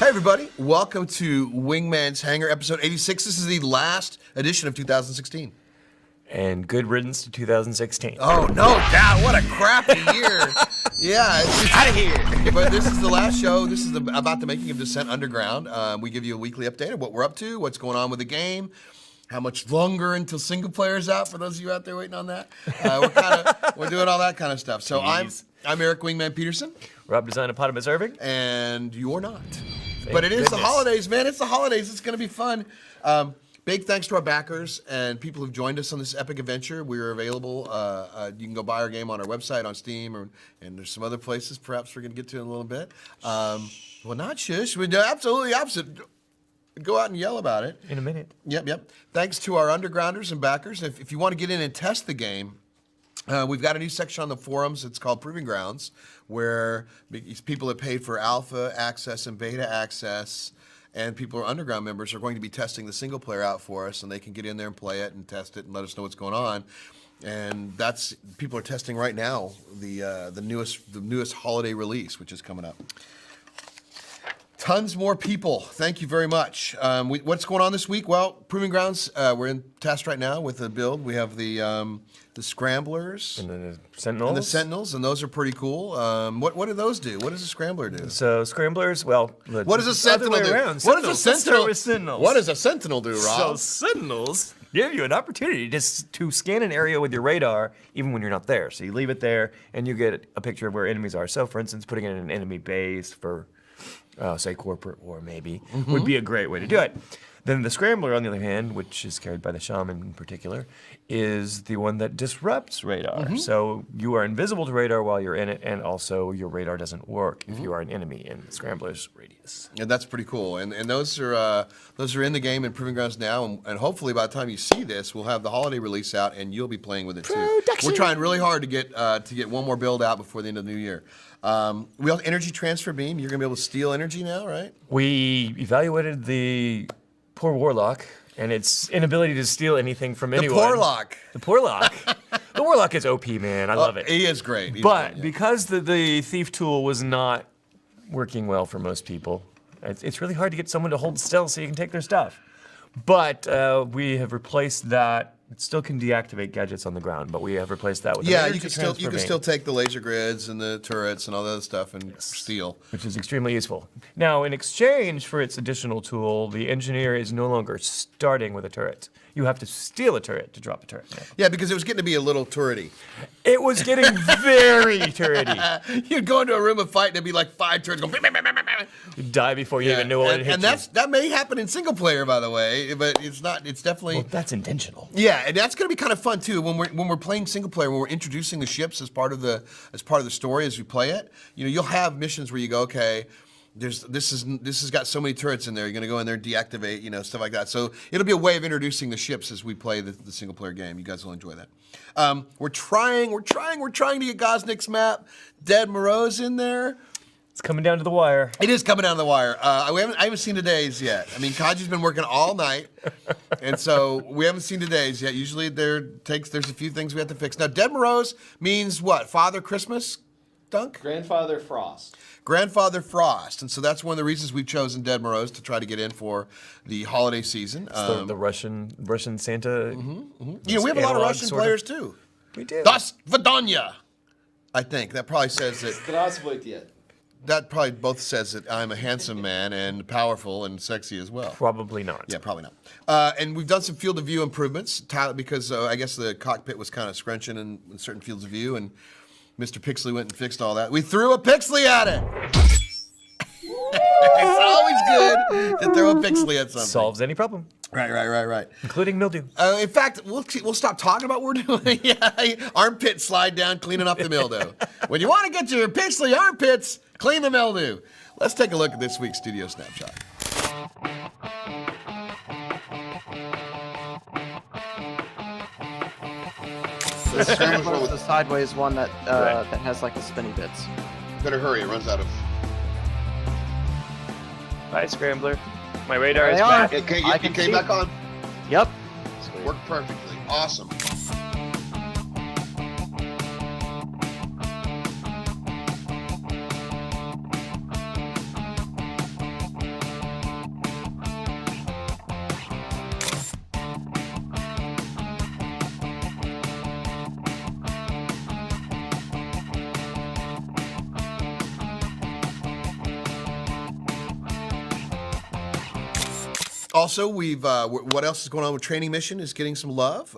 Hey everybody, welcome to Wingman's Hangar, episode 86. This is the last edition of 2016. And good riddance to 2016. Oh, no doubt. What a crappy year. Yeah. It's Out of here. But this is the last show. This is about the making of Descent Underground. We give you a weekly update of what we're up to, what's going on with the game, how much longer until single player's out, for those of you out there waiting on that. We're doing all that kind of stuff. So I'm Eric Wingman Peterson. Rob Designopotamus Irving. And you're not. Thank But it is the goodness. holidays, man. It's the holidays. It's going to be fun. Big thanks to our backers and people who've joined us on this epic adventure. We're available. You can go buy our game on our website, on Steam, and there's some other places perhaps we're going to get to in a little bit. Well, not shush. We do absolutely opposite. Go out and yell about it. In a minute. Yep. Thanks to our undergrounders and backers. If you want to get in and test the game, we've got a new section on the forums. It's called Proving Grounds, where people that paid for alpha access and beta access and people who are underground members are going to be testing the single player out for us, and they can get in there and play it and test it and let us know what's going on. And people are testing right now the newest holiday release, which is coming up. Tons more people. Thank you very much. What's going on this week? Well, Proving Grounds, we're in test right now with the build. We have the Scramblers. And the Sentinels. And the Sentinels, and those are pretty cool. What do those do? What does a Scrambler do? So Scramblers, well, What does a Sentinel do? What does a Sentinel? Sentinel? What does a Sentinel do, Rob? So Sentinels give you an opportunity to scan an area with your radar, even when you're not there. So you leave it there, and you get a picture of where enemies are. So, for instance, putting it in an enemy base for, say, corporate war maybe, would be a great way to do it. Then the Scrambler, on the other hand, which is carried by the Shaman in particular, is the one that disrupts radar. So you are invisible to radar while you're in it, and also your radar doesn't work if you are an enemy in the Scrambler's radius. Yeah, that's pretty cool. And those are in the game in Proving Grounds now, and hopefully by the time you see this, we'll have the holiday release out, and you'll be playing with it too. We're trying really hard to get one more build out before the end of the new year. We have Energy Transfer Beam. You're gonna be able to steal energy now, right? We evaluated the poor Warlock and its inability to steal anything from anyone. The Porlock. The Warlock. The Warlock is OP, man. I love it. He is great. But because the Thief tool was not working well for most people, it's really hard to get someone to hold still so you can take their stuff. But we have replaced that. It still can deactivate gadgets on the ground, but we have replaced that with you can still take the laser grids and the turrets and all that other stuff and steal, which is extremely useful. Now, in exchange for its additional tool, the engineer is no longer starting with a turret. You have to steal a turret to drop a turret. Yeah, because it was getting to be a little turrety. It was getting very turrety. You'd go into a room of fight and it'd be like 5 turrets going. You'd die before you even knew what hit you. And that may happen in single player, by the way, but it's not. It's definitely. Well, that's intentional. Yeah, and that's going to be kind of fun too when we're playing single player, when we're introducing the ships as part of the story as we play it. You know, you'll have missions where you go, okay, this has got so many turrets in there. You're going to go in there and deactivate, stuff like that. So it'll be a way of introducing the ships as we play the single player game. You guys will enjoy that. We're trying to get Gosnick's map, Dead Moreau's in there. It's coming down to the wire. It is coming down to the wire. I haven't seen today's yet. I mean, Kaji's been working all night, and so we haven't seen today's yet. Usually there's a few things we have to fix. Now, Dead Moreau's means what? Father Christmas, Dunk? Grandfather Frost. Grandfather Frost, and so that's one of the reasons we've chosen Dead Moreau's to try to get in for the holiday season. It's the Russian Santa. We have a lot of Russian players too. We do. Das Vidanya, I think that probably says that. Здравствуйте. That probably both says that I'm a handsome man and powerful and sexy as well. Probably not. Yeah, probably not. And we've done some field of view improvements, because I guess the cockpit was kind of scrunching in certain fields of view, and Mr. Pixley went and fixed all that. We threw a Pixley at it. It's always good to throw a Pixley at something. Solves any problem. Right. Including mildew. In fact, we'll stop talking about what we're doing. Armpit slide down, cleaning up the mildew. When you want to get your Pixley armpits, clean the mildew. Let's take a look at this week's Studio Snapshot. The Scrambler was the sideways one that has like the spinny bits. Better hurry, it runs out of... Bye, Scrambler. My radar is They are. back. It came back on? Yep. Worked perfectly. Awesome. Also, we've what else is going on with Training Mission is getting some love.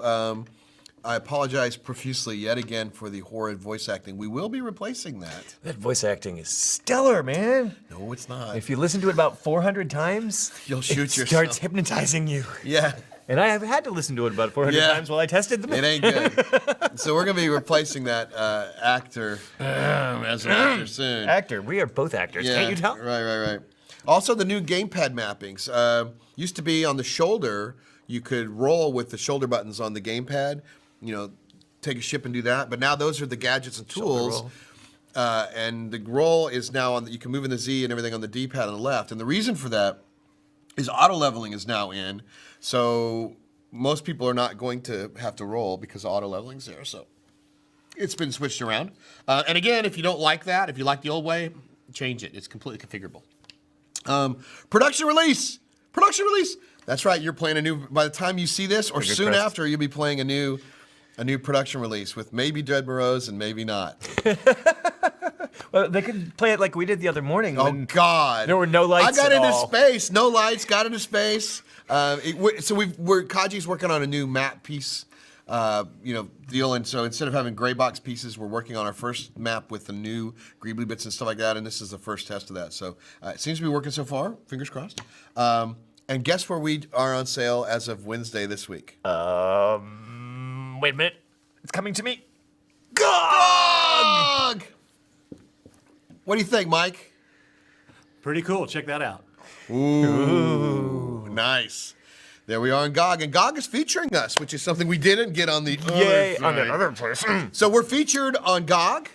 I apologize profusely yet again for the horrid voice acting. We will be replacing that. That voice acting is stellar, man. No, it's not. If you listen to it about 400 times, You'll shoot it yourself. starts hypnoptizing you. Yeah. And I have had to listen to it about 400 Yeah. times while I tested them. It ain't good. So we're going to be replacing that actor as an actor soon. Actor, we are both actors. Can't you tell? Right. Also, the new gamepad mappings. Used to be on the shoulder. You could roll with the shoulder buttons on the gamepad. You know, take a ship and do that. But now those are the gadgets and tools. And the roll is now on. You can move in the Z and everything on the D-pad on the left. And the reason for that is auto leveling is now in. So most people are not going to have to roll because auto leveling's there. So it's been switched around. And again, if you don't like that, if you like the old way, change it. It's completely configurable. Production release. That's right. You're playing a new. By the time you see this, or soon after, you'll be playing a new production release with maybe Dread Morose and maybe not. Well, they could play it like we did the other morning. Oh God! There were no lights. I got at into all. space. No lights. Got into space. Kaji's working on a new map piece. Deal. And so instead of having gray box pieces, we're working on our first map with the new greebly bits and stuff like that. And this is the first test of that. So it seems to be working so far. Fingers crossed. And guess where we are on sale as of Wednesday this week? Wait a minute. It's coming to me. GOG! What do you think, Mike? Pretty cool. Check that out. Ooh, nice. There we are on GOG, and GOG is featuring us, which is something we didn't get on the Yay, other on side. that other place. So we're featured on GOG.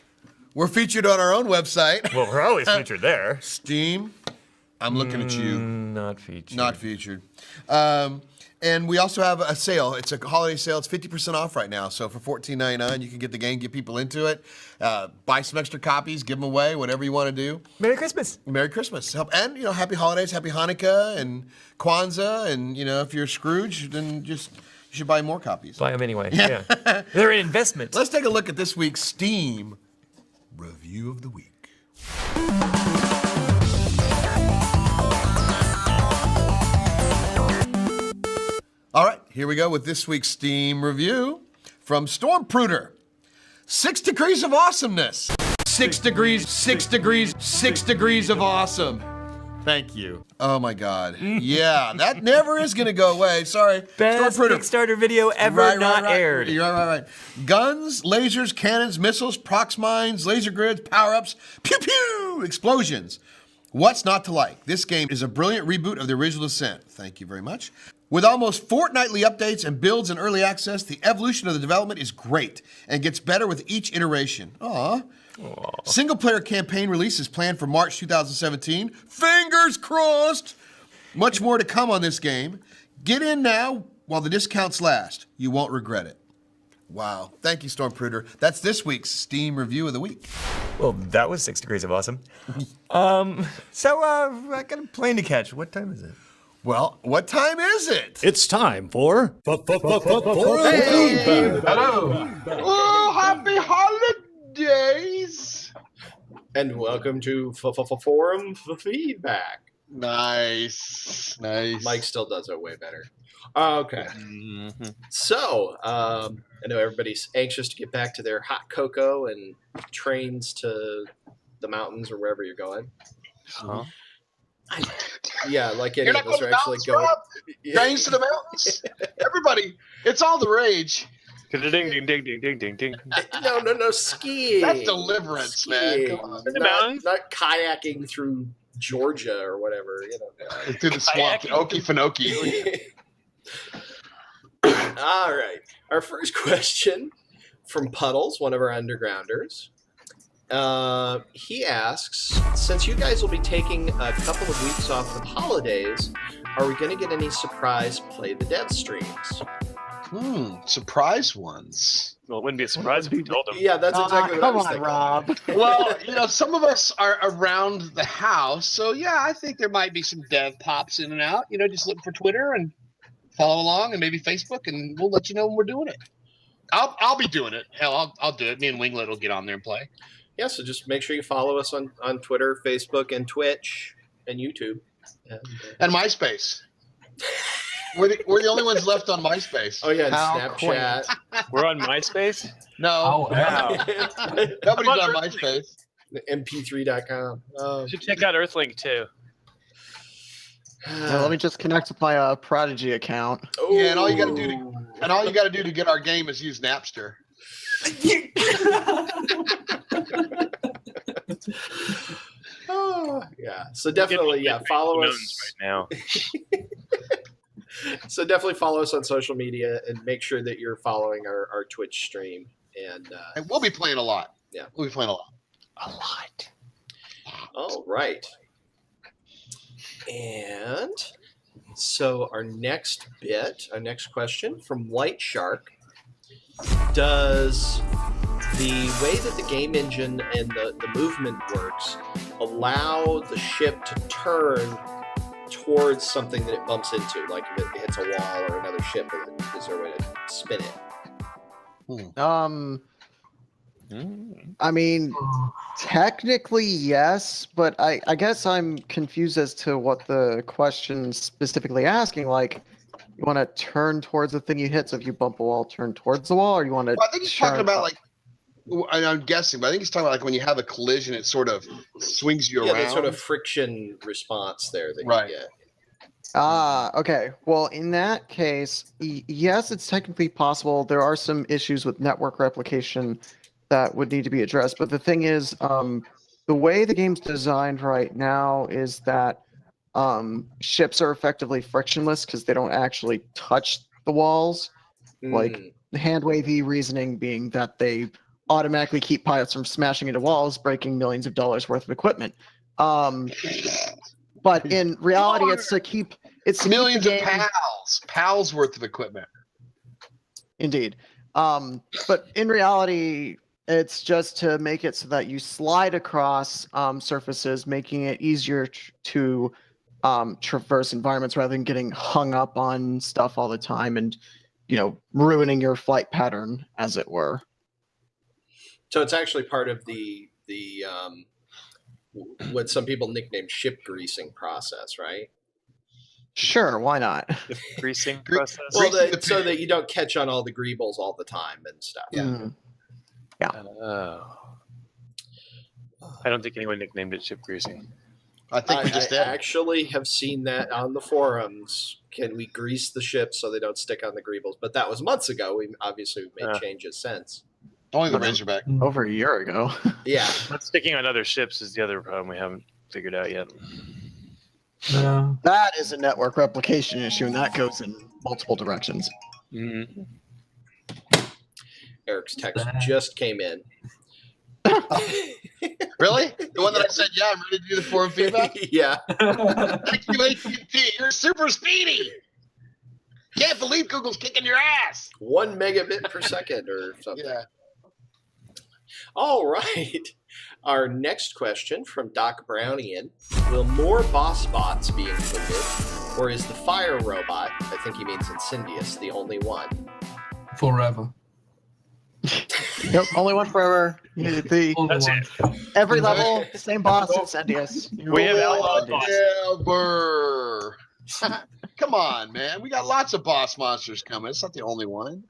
We're featured on our own website. Well, we're always featured there. Steam. I'm looking at you. Not featured. Not featured. And we also have a sale. It's a holiday sale. It's 50% off right now. So for $14.99, you can get the game, get people into it, buy some extra copies, give them away, whatever you want to do. Merry Christmas. Merry Christmas. And, happy holidays, happy Hanukkah and Kwanzaa. And, if you're Scrooge, then you should buy more copies. Buy them anyway. Yeah. They're an investment. Let's take a look at this week's Steam Review of the Week. All right, here we go with this week's Steam review from Stormpruder. 6 degrees of awesomeness. 6 degrees, 6 degrees, 6 degrees of awesome. Thank you. Oh my God. Yeah, that never is going to go away. Sorry. Best Stormpruder. Kickstarter video ever not aired. You're right. Guns, lasers, cannons, missiles, prox mines, laser grids, power-ups, pew pew, explosions. What's not to like? This game is a brilliant reboot of the original Descent. Thank you very much. With almost fortnightly updates and builds in early access, the evolution of the development is great and gets better with each iteration. Single-player campaign release is planned for March 2017. Fingers crossed! Much more to come on this game. Get in now while the discounts last. You won't regret it. Wow. Thank you, Stormpruder. That's this week's Steam Review of the Week. Well, that was 6 degrees of awesome. I got a plane to catch. What time is it? Well, what time is it? It's time for Oh, happy holidays! And welcome to Forum for Feedback. Nice. Mike still does it way better. Okay. So, I know everybody's anxious to get back to their hot cocoa and trains to the mountains or wherever you're going. Huh? Yeah, like any You're of not us going are to actually mountains, going. Rob? Trains to the mountains? Everybody, it's all the rage. Ding, ding, ding, ding, ding, ding, ding. No, skiing. That's deliverance, man. Come on. In the mountains? Not kayaking through Georgia or whatever, Through the swamp, Okefenokee. All right. Our first question from Puddles, one of our undergrounders. He asks, since you guys will be taking a couple of weeks off for the holidays, are we going to get any surprise Play the Dev streams? Surprise ones. Well, it wouldn't be a surprise if you told them. Yeah, that's exactly what I was thinking. Rob. Well, some of us are around the house, so yeah, I think there might be some dev pops in and out. Just look for Twitter and follow along, and maybe Facebook, and we'll let you know when we're doing it. I'll be doing it. Hell, I'll do it. Me and Winglet will get on there and play. Yeah, so just make sure you follow us on Twitter, Facebook, and Twitch, and YouTube. And MySpace. We're the only ones left on MySpace. Oh yeah, and How Snapchat. We're on MySpace. No, Wow. nobody's on MySpace. MP3.com. Oh. Should check out Earthlink too. Now, let me just connect with my Prodigy account. Yeah, and all you gotta do to get our game is use Napster. Oh, yeah. So definitely, follow us right now. So definitely follow us on social media and make sure that you're following our Twitch stream. And And we'll be playing a lot. Yeah. We'll be playing a lot. A lot. all right. And so our next question from White Shark. Does the way that the game engine and the movement works allow the ship to turn towards something that it bumps into? Like if it hits a wall or another ship, is there a way to spin it? I mean, technically yes, but I guess I'm confused as to what the question's specifically asking. Like, you want to turn towards the thing you hit, so if you bump a wall, turn towards the wall, or you want to? I think he's talking about like, and I'm guessing, but I think he's talking about like when you have a collision, it sort of swings you around. Yeah, that sort of friction response there that Right. you get. Okay. Well, in that case, yes, it's technically possible. There are some issues with network replication that would need to be addressed. But the thing is, the way the game's designed right now is that ships are effectively frictionless because they don't actually touch the walls. Like, hand wavy reasoning being that they automatically keep pilots from smashing into walls, breaking millions of dollars worth of equipment. But in reality, it's to keep millions the of game- pals worth of equipment. Indeed. But in reality, it's just to make it so that you slide across surfaces, making it easier to traverse environments rather than getting hung up on stuff all the time and, ruining your flight pattern, as it were. So it's actually part of the what some people nickname ship greasing process, right? Sure, why not? The greasing process. Well, so that you don't catch on all the greebles all the time and stuff. Yeah. I don't think anyone nicknamed it ship greasing. I think we just I did. actually have seen that on the forums. Can we grease the ships so they don't stick on the greebles? But that was months ago. We've made changes since. Only the Razorback. Over a year ago. Yeah. Not sticking on other ships is the other problem we haven't figured out yet. That is a network replication issue, and that goes in multiple directions. Mm-hmm. Eric's text just came in. Really? The one that I said, yeah, I'm ready to do the forum feedback? Yeah. Thank you, AT&T. You're super speedy. Can't believe Google's kicking your ass. 1 megabit per second or something. Yeah. All right. Our next question from Doc Brownian. Will more boss bots be included, or is the fire robot, I think he means Incendious, the only one? Forever. Nope, only one forever. That's it. Every level, same boss, Incendious. We have outlaw boss. Forever. Come on, man. We got lots of boss monsters coming. It's not the only one.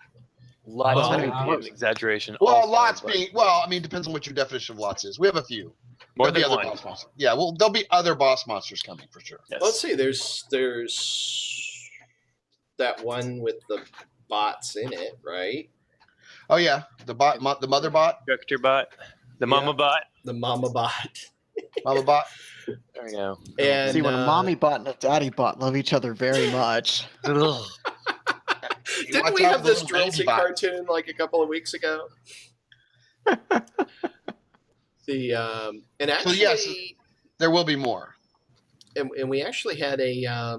Lots Well, of an exaggeration. Well, also, lots but being, well, I mean, depends on what your definition of lots is. We have a few. more There'll than be other one. boss monsters. Yeah, well, there'll be other boss monsters coming for sure. Yes. Let's see. There's that one with the bots in it, right? Oh yeah, the mother bot, Vector bot, the mama bot. The mama bot. mama bot. There we go. And See, when a mommy bot and a daddy bot love each other very much. didn't Watch we out have for this the Drill little bot. cartoon like a couple of weeks ago? And actually, yes. There will be more. and we actually had a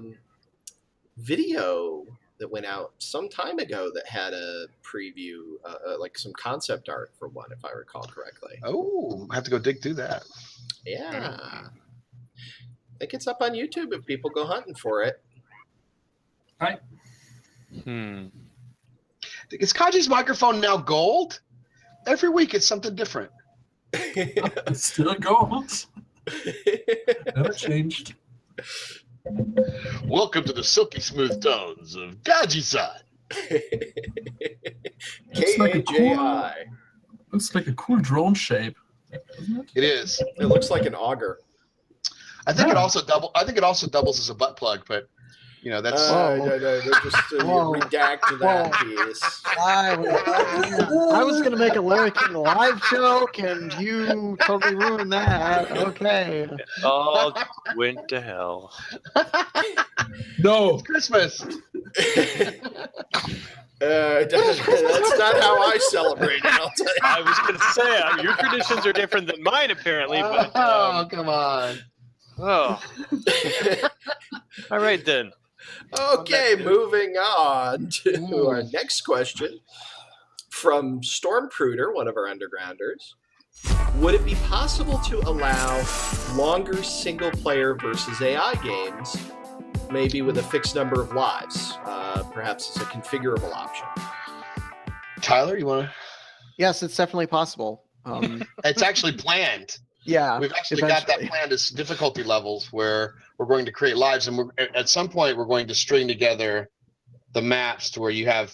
video that went out some time ago that had a preview, like some concept art for one, if I recall correctly. Oh, I have to go dig through that. Yeah. I think it's up on YouTube if people go hunting for it. Is Kaji's microphone now gold? Every week it's something different. It's still gold. Never changed. Welcome to the silky smooth tones of Gaji-san. KAJI. Looks like a cool drone shape, doesn't it? It is. It looks like an auger. I think it also doubles as a butt plug, but you know that's. They're just redact that piece. I was gonna make a Larry King live joke, and you totally ruined that. Okay. All went to hell. No. Christmas. That's not how I celebrate it. I'll tell you. I was going to say, your traditions are different than mine, apparently. But, Oh, come on. oh. All right, then. Okay, moving on to our next question from Stormpruder, one of our undergrounders. Would it be possible to allow longer single-player versus AI games, maybe with a fixed number of lives? Perhaps it's a configurable option. Tyler, you want to? Yes, it's definitely possible. It's actually planned. Yeah. We've actually got that planned as difficulty levels where we're going to create lives, and at some point we're going to string together the maps to where you have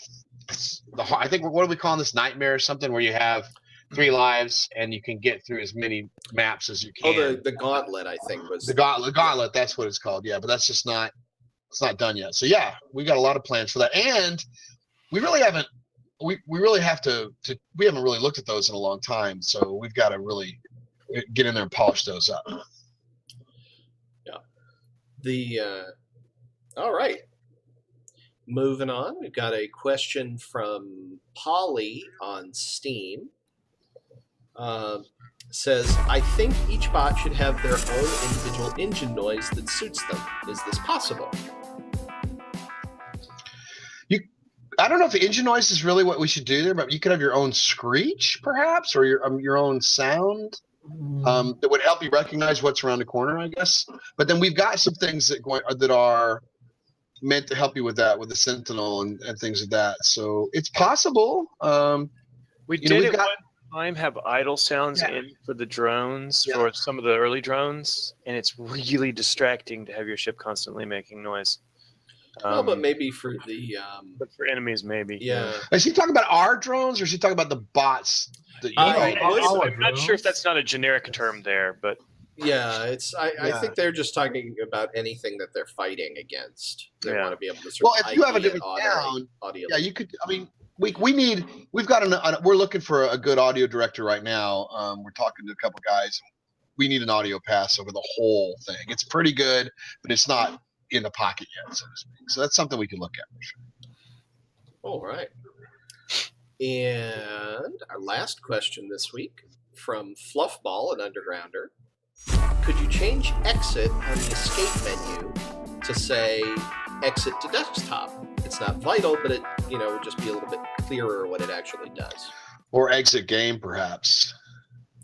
I think what are we calling this, nightmare or something, where you have 3 lives and you can get through as many maps as you can. Oh, the gauntlet, I think was the gauntlet. That's what it's called. Yeah, but that's just not. It's not done yet. So yeah, we got a lot of plans for that, and we really haven't. We really have to. We haven't really looked at those in a long time, so we've got to really get in there and polish those up. Yeah. All right. Moving on, we've got a question from Polly on Steam. Says, I think each bot should have their own individual engine noise that suits them. Is this possible? I don't know if the engine noise is really what we should do there, but you could have your own screech, perhaps, or your own sound that would help you recognize what's around the corner, I guess. But then we've got some things that are meant to help you with that, with the Sentinel and things like that. So it's possible. We did at one time have idle sounds in for the drones, for some of the early drones, and it's really distracting to have your ship constantly making noise. Well, but maybe for the but for enemies, maybe. Yeah. Is he talking about our drones, or is he talking about the bots? That I'm not sure if that's not a generic term there, but yeah, it's. I think they're just talking about anything that they're fighting against. They want to be able to. Well, if you have a different sound, yeah, you could. I mean, we've got we're looking for a good audio director right now. We're talking to a couple guys. We need an audio pass over the whole thing. It's pretty good, but it's not in the pocket yet, so to speak. So that's something we can look at for sure. All right. And our last question this week from Fluffball, an undergrounder. Could you change exit on the escape menu to say exit to desktop? It's not vital, but it would just be a little bit clearer what it actually does. Or exit game, perhaps.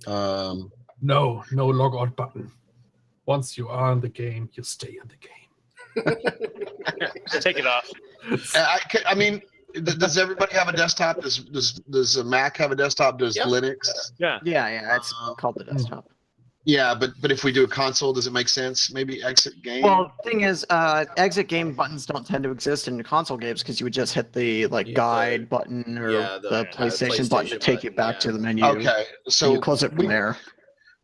No log out button. Once you are in the game, you stay in the game. Just take it off. I mean, does everybody have a desktop? Does a Mac have a desktop? Does Linux? Yeah. It's called the desktop. Yeah, but if we do a console, does it make sense? Maybe exit game. Well, the thing is, exit game buttons don't tend to exist in console games because you would just hit the guide button or the PlayStation button to take you back to the menu. Okay, so you close it from there.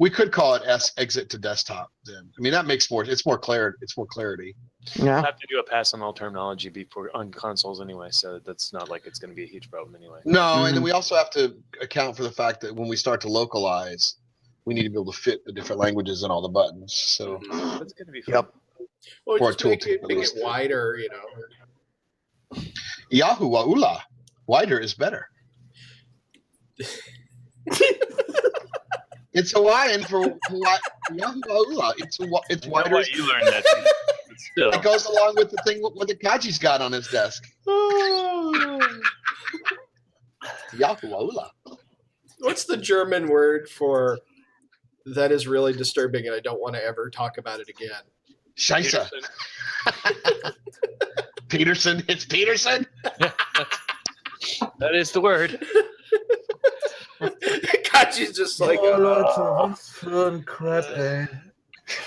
We could call it exit to desktop. Then I mean that makes more. It's more clear. It's more clarity. Yeah. We'll have to do a pass on all terminology before on consoles anyway, so that's not like it's going to be a huge problem anyway. No, and then we also have to account for the fact that when we start to localize, we need to be able to fit the different languages in all the buttons. So that's going to be fun. Yep. Well, For a just make tooltip, at it least. wider, Yahoo Waula, wider is better. It's Hawaiian for Yahoo Waula. It's wider. What you learned that. But still. It goes along with the thing what the Kaji's got on his desk. Yahoo Waula. What's the German word for that is really disturbing and I don't want to ever talk about it again? Scheisse. Peterson. It's Peterson. That is the word. Kaji's just like, Leute, was für ein Crap, ey.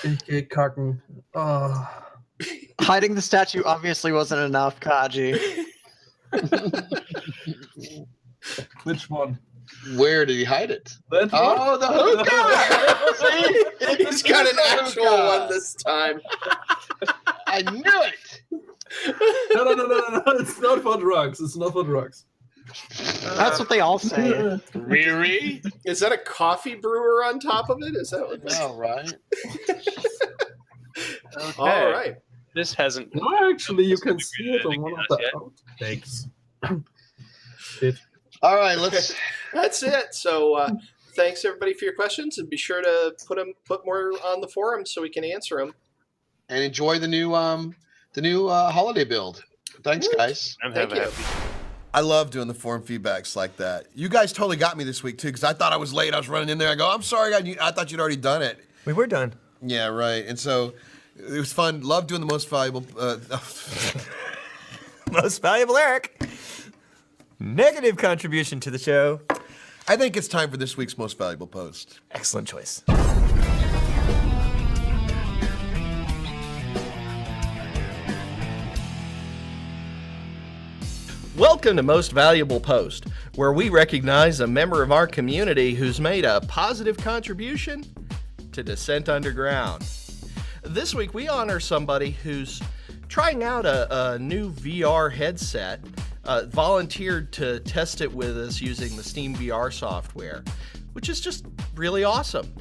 Ich geh kacken. Oh. Hiding the statue obviously wasn't enough, Kaji. Which one? Where did he hide it? That Oh, the hookah! See? He's got an actual one this time. I knew it. No. It's not for drugs. It's not for drugs. That's what they all say. Riri? Is that a coffee brewer on top of it? Is that what this? All right. Okay. All right. This hasn't. No, actually, you can see it on one of the outtakes. All right, let's. That's it. So thanks everybody for your questions, and be sure to put more on the forum so we can answer them. And enjoy the new holiday build. Thanks, guys. I'm Thank you. happy. I love doing the forum feedbacks like that. You guys totally got me this week too, because I thought I was late. I was running in there. I go, I'm sorry, I thought you'd already done it. We were done. Yeah, right. And so it was fun. Love doing the most valuable. Most valuable Eric. Negative contribution to the show. I think it's time for this week's most valuable post. Excellent choice. Welcome to Most Valuable Post, where we recognize a member of our community who's made a positive contribution to Descent Underground. This week we honor somebody who's trying out a new VR headset, volunteered to test it with us using the Steam VR software, which is just really awesome.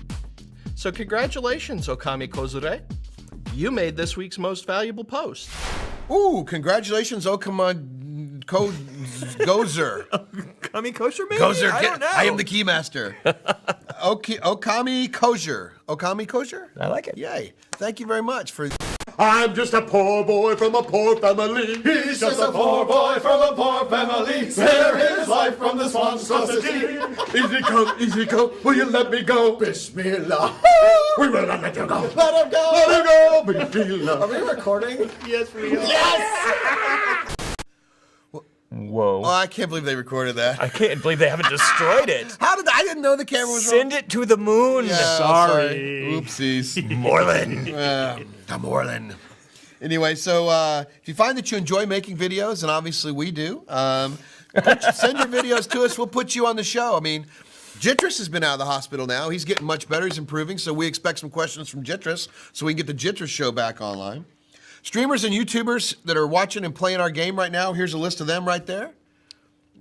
So congratulations, Okami Kozure. You made this week's Most Valuable Post. Ooh, congratulations, Gozer. Kami Kosher, maybe? Gozer, I don't know. I am the keymaster. Okami Kosher. Okami Kosher? I like it. Yay. Thank you very much for... I'm just a poor boy from a poor family. He's just a poor boy from a poor family. Spare his life from this monstrosity. Easy come, will you let me go? Bismillah. We will not let you go. Let him go. Let him go. Bismillah. Are we recording? Yes, we are. Yes! Whoa. Oh, I can't believe they recorded that. I can't believe they haven't destroyed it. How did I didn't know the camera was Send it to the moon. Yeah, Sorry. Oopsies. Moreland. The Moreland. Anyway, so if you find that you enjoy making videos, and obviously we do, send your videos to us. We'll put you on the show. I mean, Jitris has been out of the hospital now. He's getting much better. He's improving. So we expect some questions from Jitris so we can get the Jitris show back online. Streamers and YouTubers that are watching and playing our game right now, here's a list of them right there.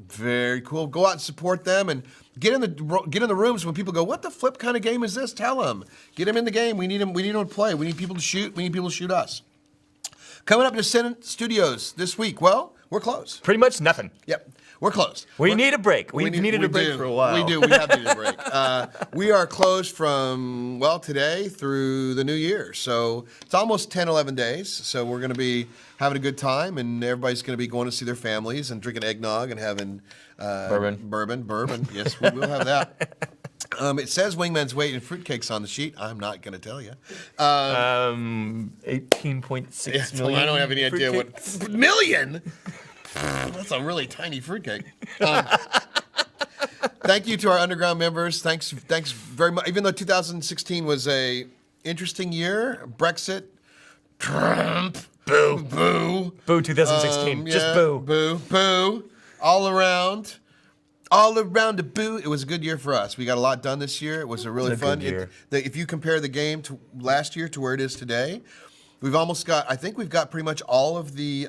Very cool. Go out and support them and get in the rooms when people go, what the flip kind of game is this? Tell them. Get them in the game. We need them to play. We need people to shoot. We need people to shoot us. Coming up to Descendent Studios this week. Well, we're closed. Pretty much nothing. Yep. We're closed. We need a break. We've needed a break for a while. We do. We have needed a break. We are closed from, well, today through the new year. So it's almost 10, 11 days. So we're going to be having a good time, and everybody's going to be going to see their families and drinking eggnog and having bourbon. Yes, we will have that. It says Wingman's weight in fruitcakes on the sheet. I'm not going to tell you. 18.6 million. I don't have any idea what million. That's a really tiny fruitcake. Thank you to our underground members. Thanks very much. Even though 2016 was a interesting year, Brexit, Trump, boo, 2016. Just boo. boo, all around a boo. It was a good year for us. We got a lot done this year. It was a really fun year. If you compare the game to last year to where it is today, I think we've got pretty much all of the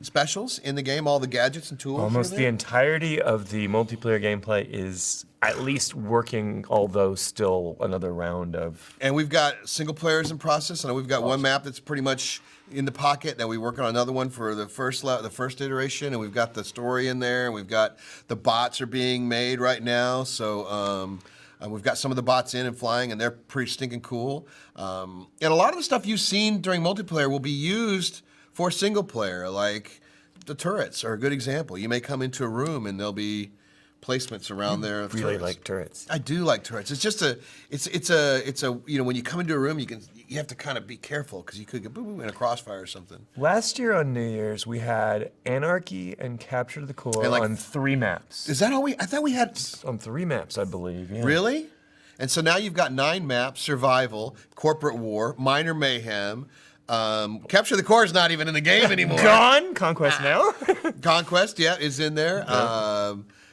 specials in the game, all the gadgets and tools. Almost the entirety of the multiplayer gameplay is at least working, although still another round of... And we've got single players in process, and we've got one map that's pretty much in the pocket. Now we're working on another one for the first iteration, and we've got the story in there, and we've got the bots are being made right now. So we've got some of the bots in and flying, and they're pretty stinking cool. And a lot of the stuff you've seen during multiplayer will be used for single player, like the turrets are a good example. You may come into a room and there'll be placements around there of really turrets. like turrets. I do like turrets. It's just it's a when you come into a room, you have to kind of be careful because you could get boo in a crossfire or something. Last year on New Year's, we had Anarchy and Capture the Core on 3 maps. Is that all I thought we had on 3 maps, I believe. Yeah. Really? And so now you've got 9 maps: Survival, Corporate War, Minor Mayhem, Capture the Core is not even in the game anymore. Gone. Conquest now. Conquest, yeah, is in there.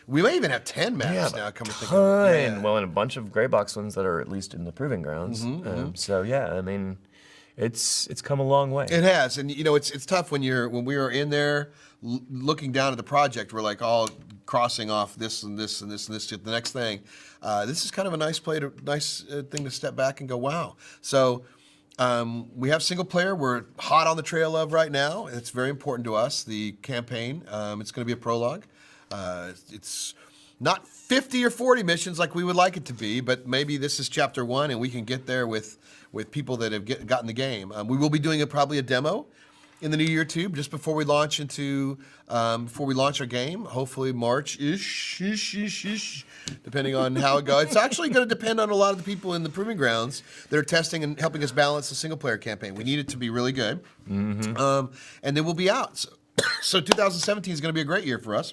We may even have 10 maps now. Come to think of Ton. it. Yeah. Well, and a bunch of gray box ones that are at least in the proving grounds. So yeah, I mean, it's come a long way. It has, and you know, it's tough when we were in there looking down at the project. We're like all crossing off this and this and this and this to the next thing. This is kind of a nice thing to step back and go, wow. So we have single player. We're hot on the trail of right now. It's very important to us. The campaign. It's going to be a prologue. It's not 50 or 40 missions like we would like it to be, but maybe this is chapter 1, and we can get there with people that have gotten the game. We will be doing probably a demo in the new year too, just before we launch our game. Hopefully March-ish, depending on how it goes. It's actually going to depend on a lot of the people in the proving grounds that are testing and helping us balance the single player campaign. We need it to be really good, and then we'll be out. So 2017 is going to be a great year for us.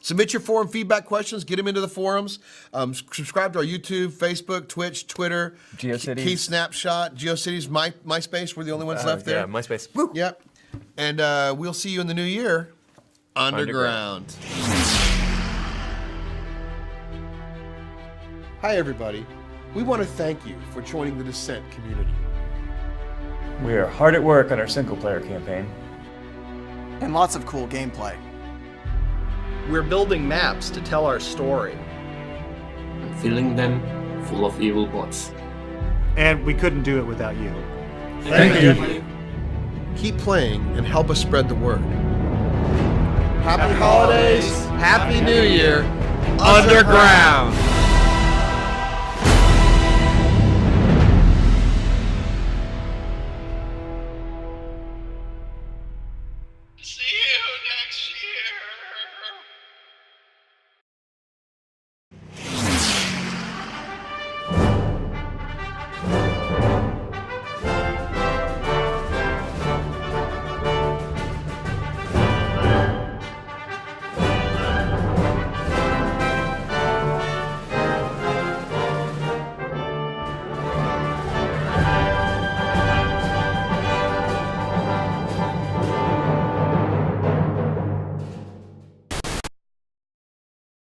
Submit your forum feedback questions. Get them into the forums. Subscribe to our YouTube, Facebook, Twitch, Twitter, GeoCities. Key Snapshot, GeoCities, MySpace. We're the only ones left there. Yeah, MySpace. Woo. Yep. And we'll see you in the new year. Underground. Hi, everybody. We want to thank you for joining the Descent community. We are hard at work on our single player campaign. And lots of cool gameplay. We're building maps to tell our story. And filling them full of evil bots. And we couldn't do it without you. Thank you. Keep playing and help us spread the word. Happy holidays, Happy New Year, Underground!